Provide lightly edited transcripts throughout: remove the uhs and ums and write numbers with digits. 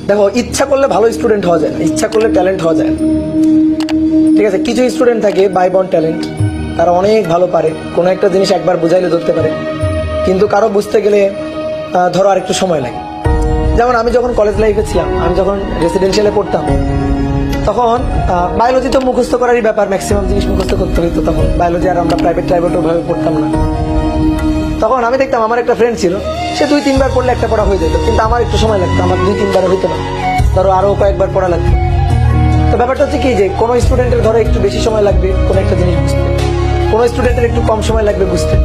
দেখো, ইচ্ছা করলে ভালো স্টুডেন্ট হওয়া যায় না, ইচ্ছা করলে ট্যালেন্ট হওয়া যায় না। ঠিক আছে, কিছু স্টুডেন্ট থাকে বাই বর্ন ট্যালেন্ট, তারা অনেক ভালো পারে, কোনো একটা জিনিস একবার বুঝাইলে ধরতে পারে, কিন্তু কারো বুঝতে গেলে ধরো আর একটু সময় লাগে। যেমন আমি যখন কলেজ লাইফে ছিলাম, আমি যখন রেসিডেন্সিয়ালে পড়তাম, তখন বায়োলজি তো মুখস্থ করারই ব্যাপার, ম্যাক্সিমাম জিনিস মুখস্থ করতে হইতো। তখন বায়োলজি আর আমরা প্রাইভেট ভাবে পড়তাম না। তখন আমি দেখতাম আমার একটা ফ্রেন্ড ছিল, সে 2-3 বার পড়লে একটা পড়া হয়ে যেত, কিন্তু আমার একটু সময় লাগতো, আমার 2-3 বার হইতো না, ধরো আরো কয়েকবার পড়া লাগতো। তো ব্যাপারটা হচ্ছে কি, যে কোনো স্টুডেন্টের ধরো একটু বেশি সময় লাগবে কোনো একটা জিনিস বুঝতে, কোনো স্টুডেন্টের একটু কম সময় লাগবে বুঝতে।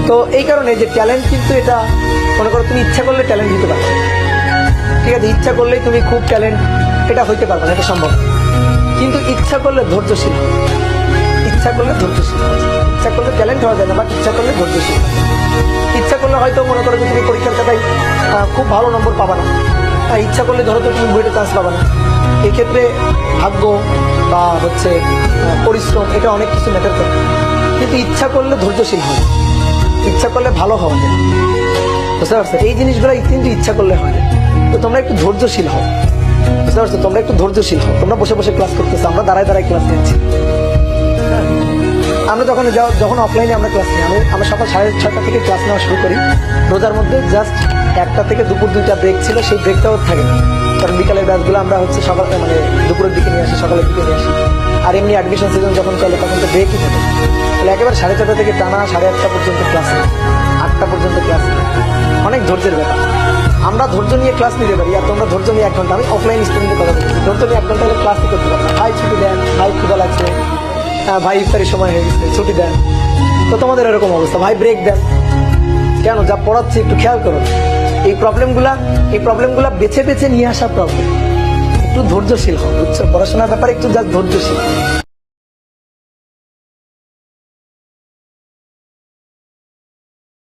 তো এই কারণে যে ট্যালেন্ট, কিন্তু এটা মনে করো তুমি ইচ্ছা করলে ট্যালেন্ট দিতে পারবে, ঠিক আছে, ইচ্ছা করলেই তুমি খুব ট্যালেন্ট এটা হইতে পারবে না, এটা সম্ভব। কিন্তু ইচ্ছা করলে ধৈর্যশীল, ইচ্ছা করলে ধৈর্যশীল, ইচ্ছা করলে ট্যালেন্ট হওয়া যায় না, বাট ইচ্ছা করলে ধৈর্যশীল। ইচ্ছা করলে হয়তো মনে করো যে তুমি পরীক্ষার খাতায় খুব ভালো নম্বর পাবা না, ইচ্ছা করলে ধরো তো তুমি বইটা চান্স পাবা না। এই ক্ষেত্রে ভাগ্য বা হচ্ছে পরিশ্রম, এটা অনেক কিছু ম্যাটার করে। কিন্তু ইচ্ছা করলে ধৈর্যশীল হয়, ইচ্ছা করলে ভালো হওয়া যায়, বুঝতে পারছো? এই জিনিসগুলো কিন্তু ইচ্ছা করলে হয়। তো তোমরা একটু ধৈর্যশীল হও, বুঝতে পারছো? তোমরা একটু ধৈর্যশীল হও। তোমরা বসে বসে ক্লাস করতেছো, আমরা দাঁড়ায় দাঁড়ায় ক্লাস নিচ্ছি। আমরা যখন অফলাইনে আমরা ক্লাস নিই, আমরা সকাল 6:30 থেকে ক্লাস নেওয়া শুরু করি। রোজার মধ্যে জাস্ট 1টা থেকে দুপুর 2টা ব্রেক ছিল, সেই ব্রেকটাও থাকে না, কারণ বিকালের ব্যাচগুলো আমরা হচ্ছে সকাল মানে দুপুরের দিকে নিয়ে আসি, সকালের দিকে নিয়ে আসি। আর এমনি অ্যাডমিশন সিজন যখন চলে তখন তো ব্রেকই থাকে। তাহলে একেবারে 4:30 থেকে টানা 8:30 পর্যন্ত ক্লাস নেই, 8টা পর্যন্ত ক্লাস নেই। অনেক ধৈর্যের ব্যাপার। আমরা ধৈর্য নিয়ে ক্লাস নিতে পারি, আর তোমরা ধৈর্য নিয়ে 1 ঘন্টা, আমি অফলাইন স্টুডেন্টের কথা বলছি, ধৈর্য নিয়ে 1 ঘন্টা হলে ক্লাস করতে পারবো। ভাই ছুটি দেন, ভাই ক্ষুধা লাগছে, ভাই ইফতারির সময় হয়ে গেছে, ছুটি দেন। তো তোমাদের এরকম অবস্থা, ভাই ব্রেক দেন। কেন? যা পড়াচ্ছি একটু খেয়াল করো। এই প্রবলেমগুলা বেছে বেছে নিয়ে আসা প্রবলেম। একটু ধৈর্যশীল হও, বুঝছো? পড়াশোনার ব্যাপারে একটু যা ধৈর্যশীল।